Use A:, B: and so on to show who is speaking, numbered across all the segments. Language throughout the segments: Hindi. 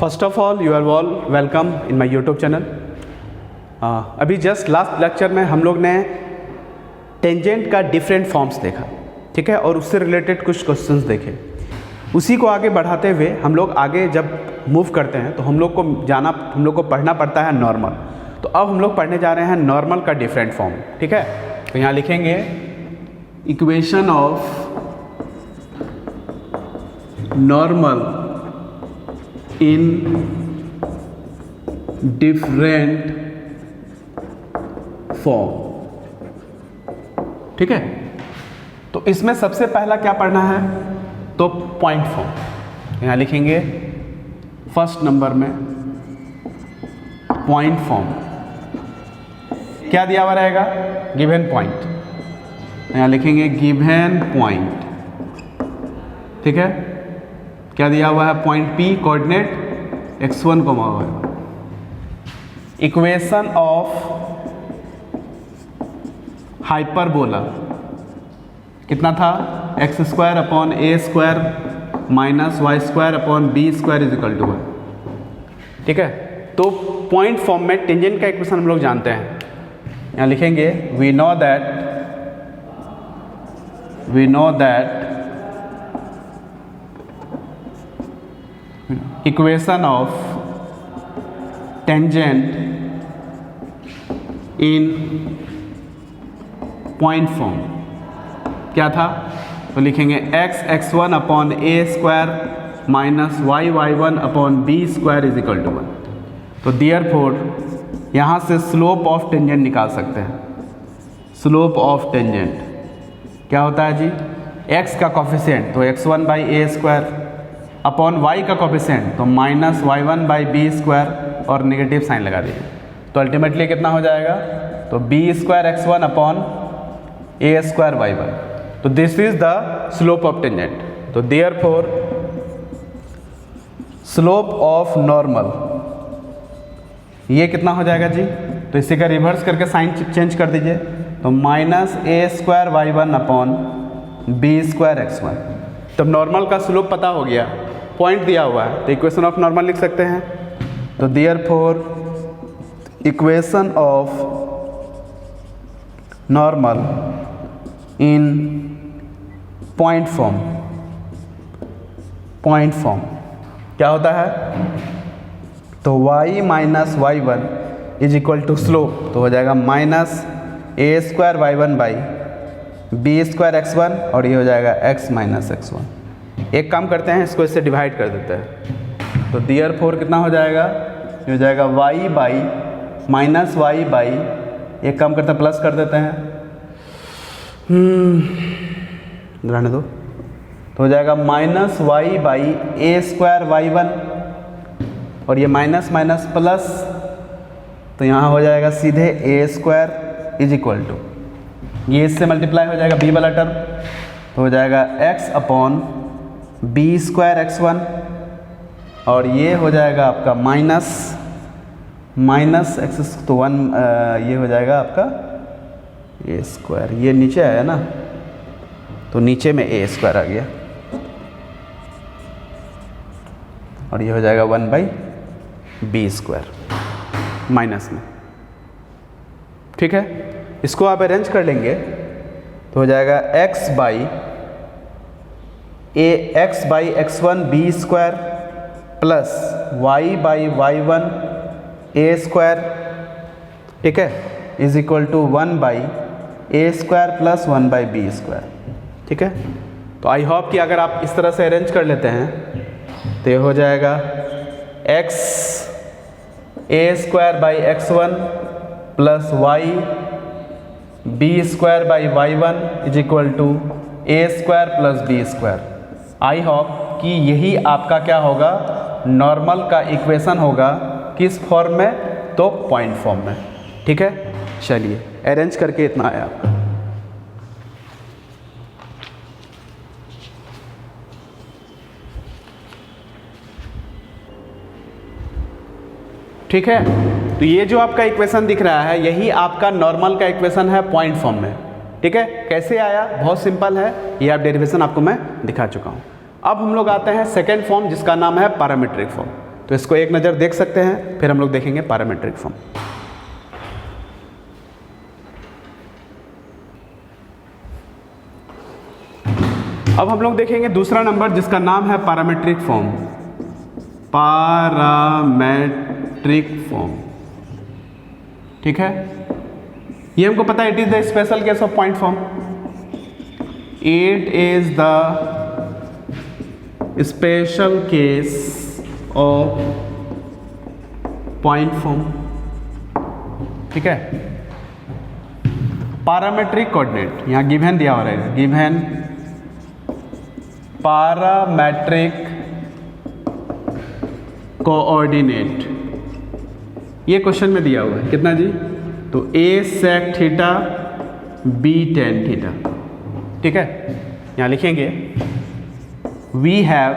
A: First of all you are all welcome in my YouTube channel. अभी जस्ट लास्ट लेक्चर में हम लोग ने टेंजेंट का डिफरेंट फॉर्म्स देखा, ठीक है, और उससे रिलेटेड कुछ क्वेश्चंस देखे। उसी को आगे बढ़ाते हुए हम लोग आगे जब मूव करते हैं तो हम लोग को पढ़ना पड़ता है नॉर्मल। तो अब हम लोग पढ़ने जा रहे हैं नॉर्मल का डिफरेंट फॉर्म, ठीक है। तो यहाँ लिखेंगे equation of normal in different form, ठीक है। तो इसमें सबसे पहला क्या पढ़ना है, तो पॉइंट फॉर्म। यहां लिखेंगे फर्स्ट नंबर में पॉइंट फॉर्म। क्या दिया हुआ रहेगा, गिवन पॉइंट। यहां लिखेंगे गिवन पॉइंट, ठीक है। क्या दिया हुआ है, point P, coordinate x1, equation of hyperbola कितना था, x² upon a² minus y² upon b² is equal to 1, ठीक है। तो पॉइंट फॉर्म में टेंजेंट का इक्वेशन हम लोग जानते हैं। यहाँ लिखेंगे we know that equation of tangent in point form क्या था, तो लिखेंगे x1 upon a² minus y1 upon b² is equal to 1। तो देयरफॉर यहाँ से स्लोप ऑफ टेंजेंट निकाल सकते हैं। स्लोप ऑफ टेंजेंट क्या होता है जी, x का कोफिशिएंट तो x1 by a² upon y का कोफिशिएंट तो माइनस y1 बाई b² और नेगेटिव साइन लगा दीजिए। तो अल्टीमेटली कितना हो जाएगा, तो b² x1 upon a² y1। तो this is the slope of tangent. तो देयरफॉर स्लोप ऑफ नॉर्मल ये कितना हो जाएगा जी, तो इसी का रिवर्स करके साइन चेंज कर दीजिए। तो minus a² y1 upon b² x1। तब नॉर्मल का स्लोप पता हो गया, पॉइंट दिया हुआ है, तो इक्वेशन ऑफ नॉर्मल लिख सकते हैं। तो therefore equation of normal in point form क्या होता है, तो y minus y1 is equal to slope, तो हो जाएगा minus a² y1 by b² x1 और ये हो जाएगा x माइनस x1। एक काम करते हैं, इसको इससे डिवाइड कर देते हैं। तो देयरफॉर कितना हो जाएगा, ये हो जाएगा y by minus y by, एक काम करते हैं प्लस कर देते हैं, रहने दो। तो हो जाएगा minus y by a² y1 और ये माइनस माइनस प्लस, तो यहाँ हो जाएगा सीधे a² इज इक्वल टू, ये इससे मल्टीप्लाई हो जाएगा b वाला टर्म, तो हो जाएगा x अपॉन b² x1 और ये हो जाएगा आपका माइनस x तो 1, ये हो जाएगा आपका a², ये नीचे आया ना, तो नीचे में a² आ गया और ये हो जाएगा 1 बाई b² माइनस में, ठीक है। इसको आप अरेंज कर लेंगे तो हो जाएगा x by x1 b² plus y by y1 a², ठीक है, is equal to 1 by a² plus 1 by b², ठीक है। तो आई होप कि अगर आप इस तरह से अरेंज कर लेते हैं तो ये हो जाएगा x a² by x1 plus y b² by y1 is equal to a² plus b²। I hope कि यही आपका क्या होगा, नॉर्मल का इक्वेशन होगा, किस फॉर्म में, तो पॉइंट फॉर्म में, ठीक है। चलिए अरेंज करके इतना आया आपका, ठीक है। तो ये जो आपका इक्वेशन दिख रहा है यही आपका नॉर्मल का इक्वेशन है पॉइंट फॉर्म में, ठीक है। कैसे आया, बहुत सिंपल है, ये आप डेरिवेशन आपको मैं दिखा चुका हूँ। अब हम लोग आते हैं सेकेंड फॉर्म जिसका नाम है पैरामीट्रिक फॉर्म। तो इसको एक नज़र देख सकते हैं, फिर हम लोग देखेंगे पैरामीट्रिक फॉर्म। अब हम लोग देखेंगे दूसरा नंबर जिसका नाम है पैरामीट्रिक फॉर्म। पैरामीट्रिक फॉर्म, ठीक है। ये हमको पता है, it is the special case of point form. It is the special case of point form, ठीक है। पैरामीट्रिक कोऑर्डिनेट यहाँ गिवन दिया हो रहेगा, गिवन पैरामीट्रिक कोऑर्डिनेट, ये क्वेश्चन में दिया हुआ है कितना जी, तो a sec theta b tan theta, ठीक है। यहाँ लिखेंगे we have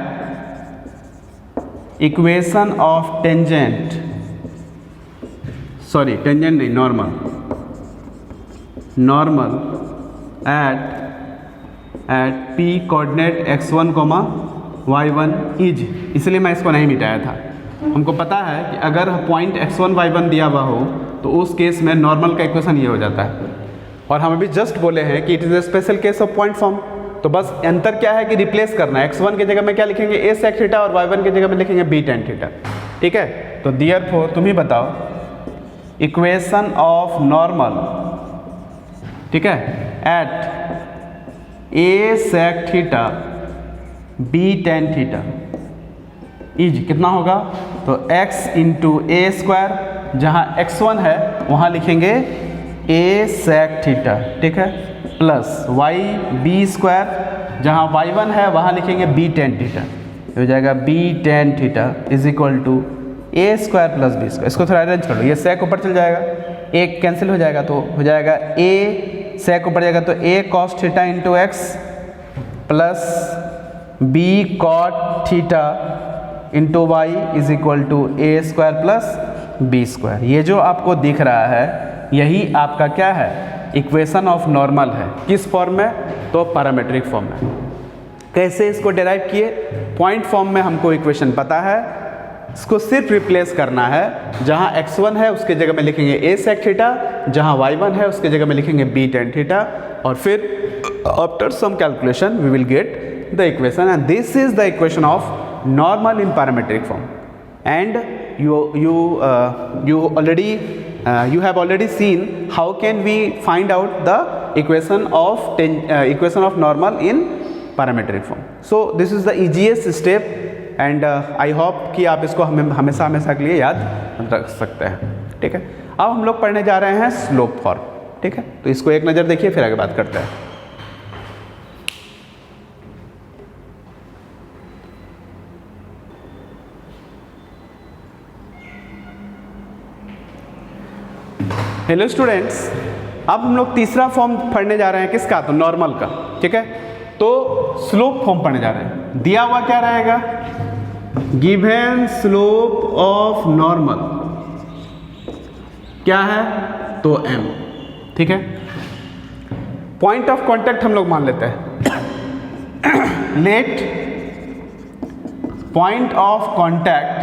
A: equation of tangent, sorry tangent नहीं, normal at p coordinate x1, y1 is, इसलिए मैं इसको नहीं मिटाया था। हमको पता है कि अगर पॉइंट x1 y1 दिया हुआ हो तो उस केस में नॉर्मल का इक्वेशन ये हो जाता है, और हम अभी जस्ट बोले हैं कि it is a special case of point form. तो बस अंतर क्या है कि रिप्लेस करना है, x1 की जगह में क्या लिखेंगे a sec थीटा और y1 की जगह में लिखेंगे b tan थीटा, ठीक है। तो देयरफॉर तुम ही बताओ, इक्वेशन ऑफ नॉर्मल, ठीक है, at a sec theta b tan theta is कितना होगा, तो x इंटू ए स्क्वायर, जहाँ x1 है वहाँ लिखेंगे a sec थीटा, ठीक है, प्लस y b स्क्वायर, जहाँ y1 है वहाँ लिखेंगे b tan थीटा, हो जाएगा b tan theta is equal to a square plus b square. इसको थोड़ा अरेंज कर लो, ये sec ऊपर चल जाएगा, एक कैंसिल हो जाएगा तो हो जाएगा a sec ऊपर जाएगा तो a cos theta into x plus b cot theta into y is equal to a square plus B square. ये जो आपको दिख रहा है यही आपका क्या है, इक्वेशन ऑफ नॉर्मल है। किस फॉर्म में, तो पैरामीट्रिक फॉर्म में। कैसे इसको डिराइव किए, पॉइंट फॉर्म में हमको इक्वेशन पता है, इसको सिर्फ रिप्लेस करना है, जहाँ x1 है उसके जगह में लिखेंगे a sec थीटा, जहाँ y1 है उसके जगह में लिखेंगे b tan थीटा, और फिर after some calculation we will get the equation, and this is the equation of normal in parametric form. And you have already seen how can we find out the equation of normal in parametric form. So this is the easiest step, and I hope कि आप इसको हमेशा के लिए याद रख सकते हैं, ठीक है। अब हम लोग पढ़ने जा रहे हैं स्लोप फॉर्म, ठीक है। तो इसको एक नज़र देखिए, फिर आगे बात करते हैं। हेलो स्टूडेंट्स, अब हम लोग तीसरा फॉर्म पढ़ने जा रहे हैं, किसका, तो नॉर्मल का, ठीक है। तो स्लोप फॉर्म पढ़ने जा रहे हैं। दिया हुआ क्या रहेगा, गिवन स्लोप ऑफ नॉर्मल क्या है, तो m, ठीक है। पॉइंट ऑफ कांटेक्ट हम लोग मान लेते हैं। Let point of contact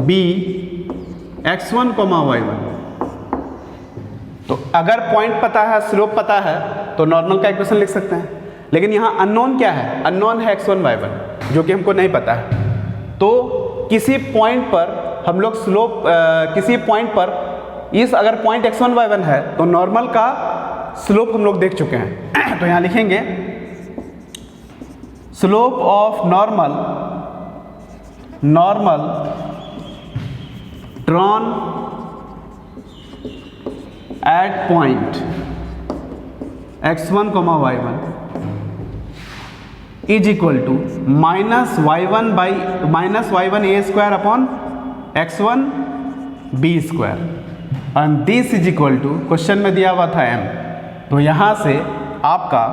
A: be x1, y1। तो अगर पॉइंट पता है, स्लोप पता है, तो नॉर्मल का इक्वेशन लिख सकते हैं। लेकिन यहाँ अननोन क्या है, अननोन है x1, y1, जो कि हमको नहीं पता है। तो किसी पॉइंट पर हम लोग स्लोप, किसी पॉइंट पर इस अगर पॉइंट x1, y1 है तो नॉर्मल का स्लोप हम लोग देख चुके हैं। तो यहाँ लिखेंगे slope of normal drawn at point x1, y1 is equal to minus y1 a square upon x1 b square, and this is equal to, question में दिया हुआ था m, तो यहाँ से आपका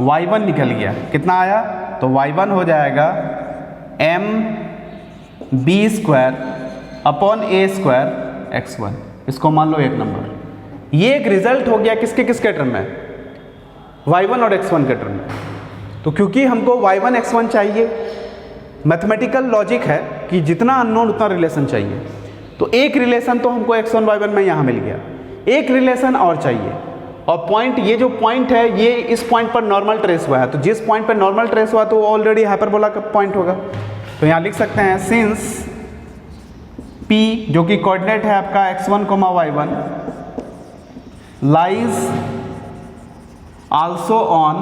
A: y1 निकल गया, कितना आया, तो y1 हो जाएगा m b स्क्वायर अपॉन ए स्क्वायर x1। इसको मान लो एक नंबर। ये एक रिजल्ट हो गया किसके टर्म में, y1 और x1 के टर्म में। तो क्योंकि हमको y1 x1 चाहिए, मैथमेटिकल लॉजिक है कि जितना अननोन उतना रिलेशन चाहिए। तो एक रिलेशन तो हमको x1 y1 में यहाँ मिल गया, एक रिलेशन और चाहिए। और पॉइंट, ये जो पॉइंट है ये इस पॉइंट पर नॉर्मल ट्रेस हुआ है, तो जिस पॉइंट पर नॉर्मल ट्रेस हुआ तो वो ऑलरेडी हाइपरबोला का पॉइंट होगा। तो यहाँ लिख सकते हैं सिंस P जो कि कोऑर्डिनेट है आपका x1, y1 lies also on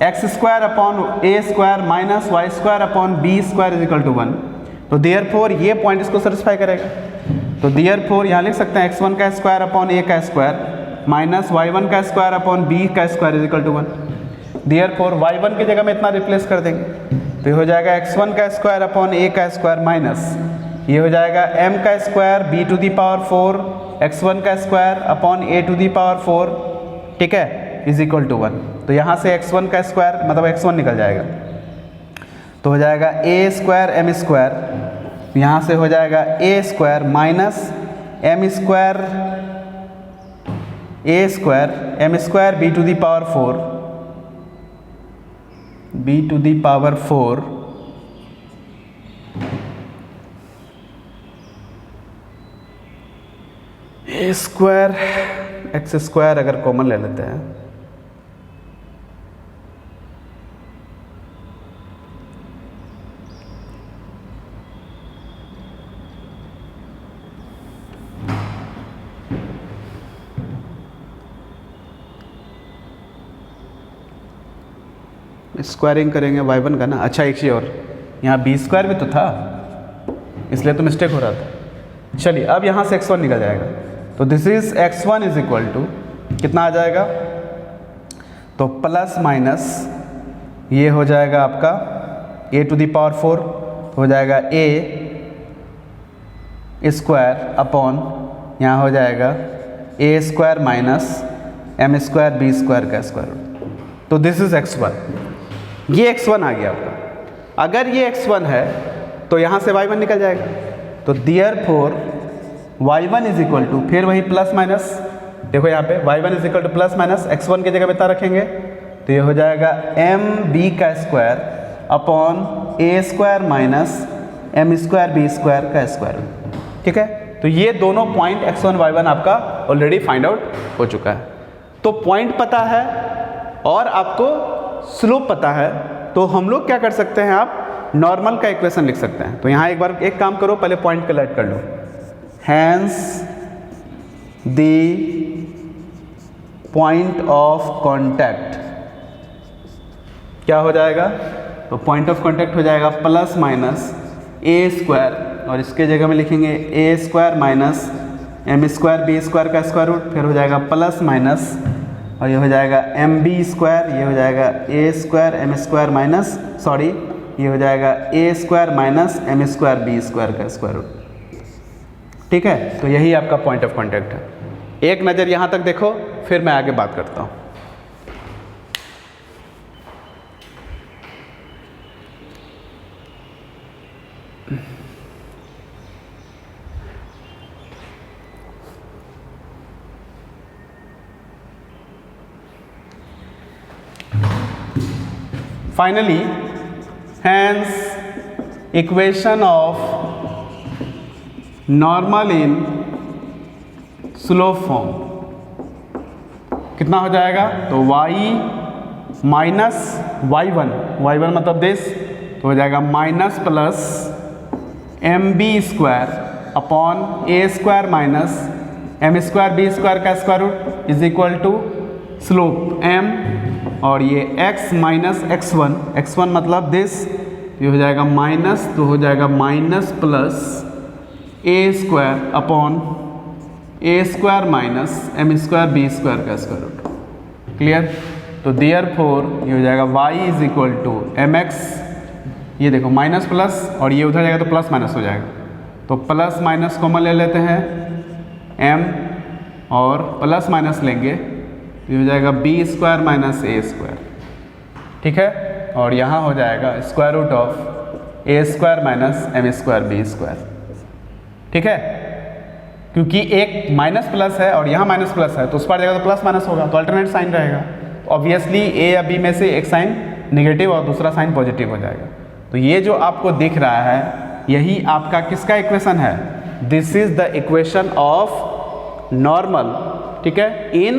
A: x² upon a² minus y² upon b² is equal to 1। तो देयरफॉर ये पॉइंट इसको सेटिस्फाई करेगा। तो देयरफॉर यहाँ लिख सकते हैं x1 का स्क्वायर अपॉन a का स्क्वायर माइनस y1 का स्क्वायर अपॉन b का square is equal to 1। Therefore y1 की जगह में इतना रिप्लेस कर देंगे, तो ये हो जाएगा x1 का स्क्वायर अपॉन a का स्क्वायर माइनस ये हो जाएगा m का square b to the power 4 x1 का square upon a to the power 4, ठीक है, इज इक्वल टू 1। तो यहाँ से x1 का स्क्वायर मतलब x1 निकल जाएगा, तो हो जाएगा a स्क्वायर m स्क्वायर, यहाँ से हो जाएगा a square minus m square a square m square b to the power 4 a square x square अगर कॉमन ले लेते हैं स्क्वायरिंग करेंगे y1 का ना। अच्छा एक चीज़ और, यहाँ b स्क्वायर भी तो था इसलिए तो मिस्टेक हो रहा था। चलिए अब यहाँ से x1 निकल जाएगा, तो this is x1 is equal to कितना आ जाएगा, तो प्लस माइनस ये हो जाएगा आपका a टू दी पावर 4 हो जाएगा a स्क्वायर अपॉन यहाँ हो जाएगा a square minus m square b square का स्क्वायर। तो दिस इज x1, ये x1 आ गया आपका। अगर ये x1 है तो यहाँ से y1 निकल जाएगा, तो therefore y1 is equal to फिर वही प्लस माइनस, देखो यहाँ पे y1 is equal two plus minus x1 की जगह पे इतना रखेंगे तो ये हो जाएगा mb का square upon a square minus m square b square का स्क्वायर, ठीक है। तो ये दोनों पॉइंट x1 y1 आपका ऑलरेडी फाइंड आउट हो चुका है। तो पॉइंट पता है और आपको स्लोप पता है, तो हम लोग क्या कर सकते हैं, आप नॉर्मल का इक्वेशन लिख सकते हैं। तो यहाँ एक बार एक काम करो, पहले पॉइंट कलेक्ट कर लो। Hence the point of contact क्या हो जाएगा, तो पॉइंट ऑफ कांटेक्ट हो जाएगा प्लस माइनस ए स्क्वायर, और इसके जगह में लिखेंगे a square minus M square B square का स्क्वायर रूट, फिर हो जाएगा प्लस माइनस और ये हो जाएगा एम बी स्क्वायर, ये हो जाएगा a square m square minus sorry ये हो जाएगा a square minus M square B square का स्क्वायर रूट, ठीक है। तो यही आपका पॉइंट ऑफ कांटेक्ट है। एक नज़र यहाँ तक देखो, फिर मैं आगे बात करता हूँ। Finally, hence equation of normal in slope form कितना हो जाएगा, तो y माइनस y1 मतलब दिस, तो हो जाएगा minus plus m b square upon ए square minus M square B square का square root is equal to slope m, और ये x माइनस x1 मतलब दिस, ये हो जाएगा माइनस, तो हो जाएगा minus plus a square upon A square minus M square B square का स्क्वायर रूट, क्लियर। तो देयरफॉर ये हो जाएगा y is equal to m x, ये देखो माइनस प्लस और ये उधर जाएगा तो प्लस माइनस हो जाएगा, तो प्लस माइनस कॉमन ले लेते हैं m और प्लस माइनस लेंगे, ये हो जाएगा b square minus a square, ठीक है। और यहाँ हो जाएगा square root of a square minus M square B square, ठीक है। क्योंकि एक माइनस प्लस है और यहाँ माइनस प्लस है, तो उस पर जगह तो प्लस माइनस होगा, तो अल्टरनेट साइन रहेगा। ऑब्वियसली ए या बी में से एक साइन नेगेटिव और दूसरा साइन पॉजिटिव हो जाएगा, तो ये जो आपको दिख रहा है यही आपका किसका इक्वेशन है? This is the equation of normal, ठीक है, इन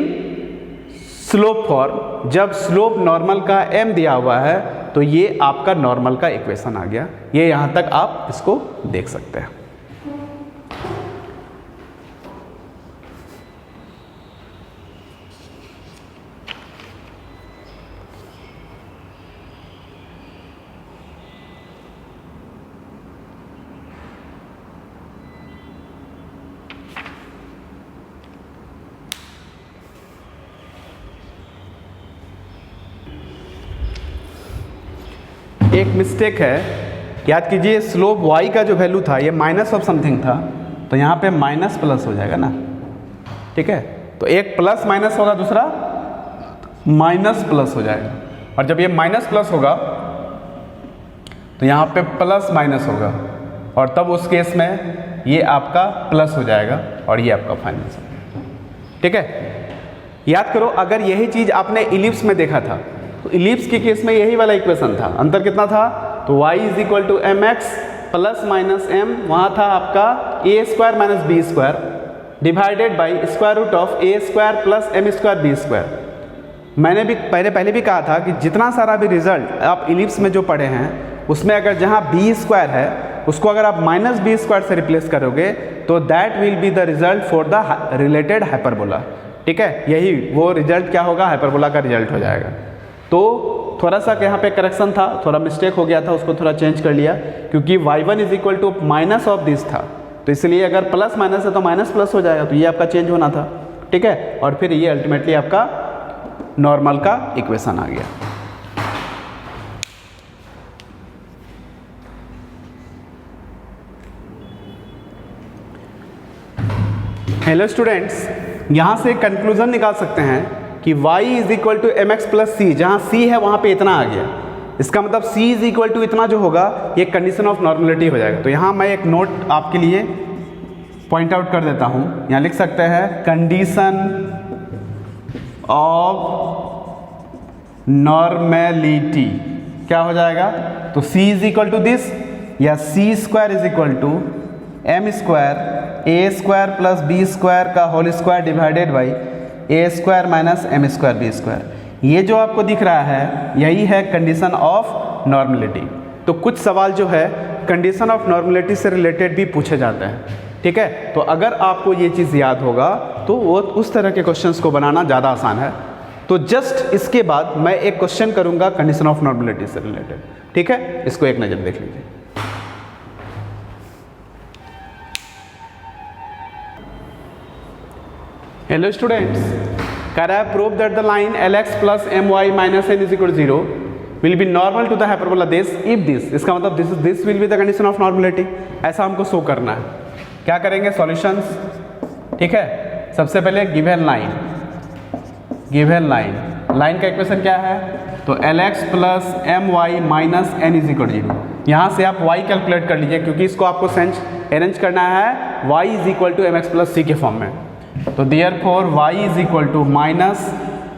A: स्लोप फॉर्म। जब स्लोप नॉर्मल का m दिया हुआ है तो ये आपका नॉर्मल का इक्वेशन आ गया। ये यहाँ तक आप इसको देख सकते हैं। एक मिस्टेक है, याद कीजिए स्लोप y का जो वैल्यू था ये माइनस ऑफ समथिंग था, तो यहाँ पे माइनस प्लस हो जाएगा ना, ठीक है। तो एक प्लस माइनस होगा, दूसरा माइनस प्लस हो जाएगा, और जब ये माइनस प्लस होगा तो यहाँ पे प्लस माइनस होगा, और तब उस केस में ये आपका प्लस हो जाएगा और ये आपका फाइनल, ठीक है। याद करो, अगर यही चीज़ आपने इलिप्स में देखा था तो इलिप्स के केस में यही वाला इक्वेशन था। अंतर कितना था? तो y is equal to m x plus minus m, वहाँ था आपका a square minus b square divided by square root of a square plus m square B square. मैंने भी पहले भी कहा था कि जितना सारा भी रिजल्ट आप इलिप्स में जो पढ़े हैं उसमें अगर जहाँ बी स्क्वायर है उसको अगर आप माइनस बी स्क्वायर से रिप्लेस करोगे तो that will be the result for the related hyperbola, ठीक है। यही वो रिजल्ट क्या होगा? हाइपरबोला का रिजल्ट हो जाएगा। तो थोड़ा सा यहाँ पे करेक्शन था, थोड़ा मिस्टेक हो गया था, उसको थोड़ा चेंज कर लिया, क्योंकि y1 is equal to minus of this था, तो इसलिए अगर प्लस माइनस है तो माइनस प्लस हो जाएगा, तो ये आपका चेंज होना था, ठीक है। और फिर ये अल्टीमेटली आपका नॉर्मल का इक्वेशन आ गया। हेलो स्टूडेंट्स, यहाँ से कंक्लूजन निकाल सकते हैं कि y is equal to m x plus c, जहाँ c है वहाँ पे इतना आ गया, इसका मतलब c इज इक्वल टू इतना जो होगा ये कंडीशन ऑफ नॉर्मलिटी हो जाएगा। तो यहाँ मैं एक नोट आपके लिए पॉइंट आउट कर देता हूँ, यहाँ लिख सकते हैं कंडीशन ऑफ नॉर्मेलिटी क्या हो जाएगा? तो c is equal to this, या c square is equal to M square A square plus B square का whole square divided by a square minus M square B square. ये जो आपको दिख रहा है यही है कंडीशन ऑफ नॉर्मलिटी। तो कुछ सवाल जो है कंडीशन ऑफ नॉर्मलिटी से रिलेटेड भी पूछे जाते हैं, ठीक है। तो अगर आपको ये चीज़ याद होगा तो वो उस तरह के क्वेश्चंस को बनाना ज़्यादा आसान है। तो जस्ट इसके बाद मैं एक क्वेश्चन करूँगा कंडीशन ऑफ नॉर्मलिटी से रिलेटेड, ठीक है। इसको एक नज़र देख लीजिए। Hello students, can I prove that the line Lx plus my minus n is equal to 0 will be normal to the hyperbola this if this, इसका मतलब this will be the condition of normality, ऐसा हमको शो करना है। क्या करेंगे? सॉल्यूशंस, ठीक है। सबसे पहले गिवन लाइन का इक्वेशन क्या है? तो Lx plus my minus n is equal to 0। यहाँ से आप y कैलकुलेट कर लीजिए, क्योंकि इसको आपको अरेंज करना है y is equal to m x plus c के फॉर्म में। तो therefore y is equal to minus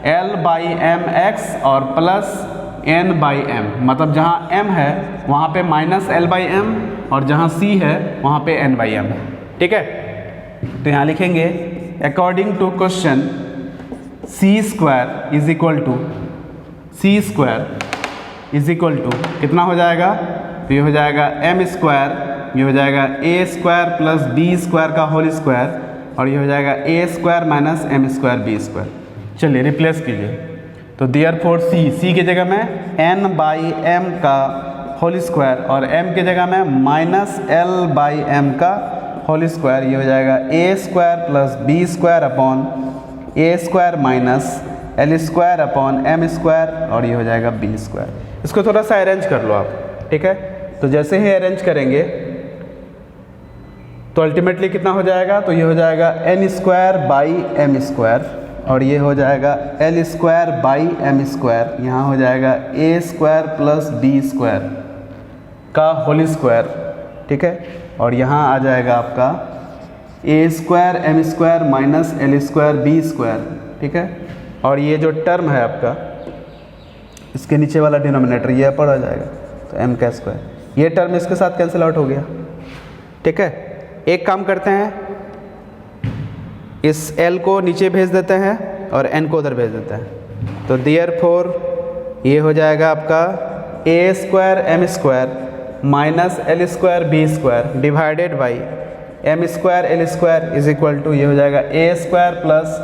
A: l by m x और प्लस n बाई m, मतलब जहाँ m है वहाँ पे माइनस l बाई m और जहाँ c है वहाँ पे n बाई m, ठीक है। तो यहाँ लिखेंगे according to question c square is equal to कितना हो जाएगा? तो ये हो जाएगा m स्क्वायर, ये हो जाएगा a square plus b square का होल स्क्वायर, और ये हो जाएगा a square minus M square B square. चलिए रिप्लेस कीजिए। तो देयरफॉर सी की जगह में एन बाई एम का होल स्क्वायर और m की जगह में माइनस एल बाई एम का होल स्क्वायर, ये हो जाएगा a square plus B square upon A square minus l square upon m square, और ये हो जाएगा बी स्क्वायर। इसको थोड़ा सा अरेंज कर लो आप, ठीक है। तो जैसे ही अरेंज करेंगे तो अल्टीमेटली कितना हो जाएगा? तो ये हो जाएगा n square by m square, और ये हो जाएगा l square by m square, यहाँ हो जाएगा a square plus B square का होल स्क्वायर, ठीक है। और यहाँ आ जाएगा आपका a square m square minus l square B square, ठीक है। और ये जो टर्म है आपका इसके नीचे वाला डिनोमिनेटर ये ऊपर आ जाएगा, तो m का स्क्वायर, ये टर्म इसके साथ कैंसिल आउट हो गया। ठीक है, एक काम करते हैं, इस l को नीचे भेज देते हैं और n को उधर भेज देते हैं। तो देयरफॉर ये हो जाएगा आपका a square m square minus l square B square divided by m square l square is equal to ये हो जाएगा a square plus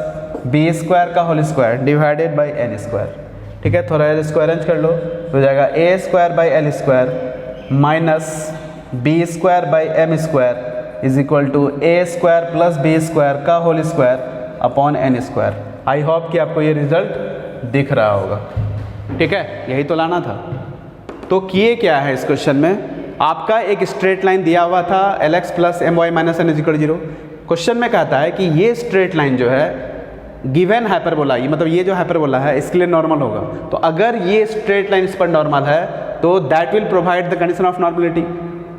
A: B square का whole square divided by n square. ठीक है, थोड़ा एल स्क्वायर अरेंज कर लो, तो हो जाएगा a square by l square minus b square by m square is equal to a square plus B square का whole square upon n square. I hope कि आपको ये रिजल्ट दिख रहा होगा। ठीक है, यही तो लाना था। तो किए क्या है इस क्वेश्चन में, आपका एक स्ट्रेट लाइन दिया हुआ था lx plus m y minus n equal 0। Question में कहता है कि ये स्ट्रेट लाइन जो है गिवन हाइपरबोला, ये मतलब ये जो हाइपरबोला है इसके लिए नॉर्मल होगा। तो अगर ये स्ट्रेट लाइन इस पर नॉर्मल है तो that will provide the condition of normality.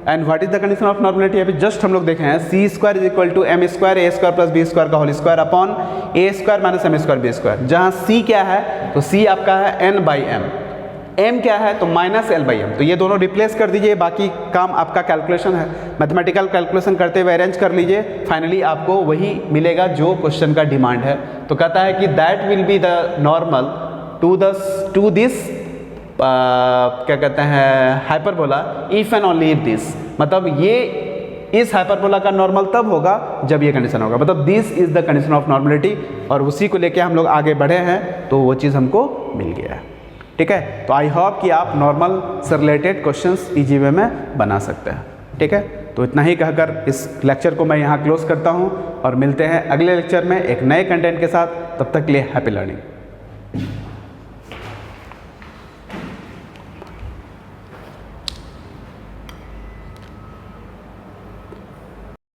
A: And what is the condition of normality, अभी जस्ट हम लोग देखे हैं C square is equal to M square A square plus B square का होल स्क्वायर अपॉन ए square minus M square B square, जहाँ सी क्या है तो सी आपका है एन बाई एम, m क्या है तो माइनस एल बाई एम। तो ये दोनों रिप्लेस कर दीजिए, बाकी काम आपका कैलकुलेशन है, मैथमेटिकल कैलकुलेशन करते हुए अरेंज कर लीजिए, फाइनली आपको वही मिलेगा जो क्वेश्चन का डिमांड है। तो कहता है कि that will be the normal to this क्या कहते हैं hyperbola if and only if this, मतलब ये इस हाइपरबोला का नॉर्मल तब होगा जब ये कंडीशन होगा, मतलब this is the condition of normality, और उसी को लेके हम लोग आगे बढ़े हैं तो वो चीज़ हमको मिल गया है। ठीक है, तो आई होप कि आप नॉर्मल से रिलेटेड क्वेश्चंस इजी वे में बना सकते हैं। ठीक है, तो इतना ही कहकर इस लेक्चर को मैं यहाँ क्लोज करता हूँ और मिलते हैं अगले लेक्चर में एक नए कंटेंट के साथ। तब तक के लिए हैप्पी लर्निंग।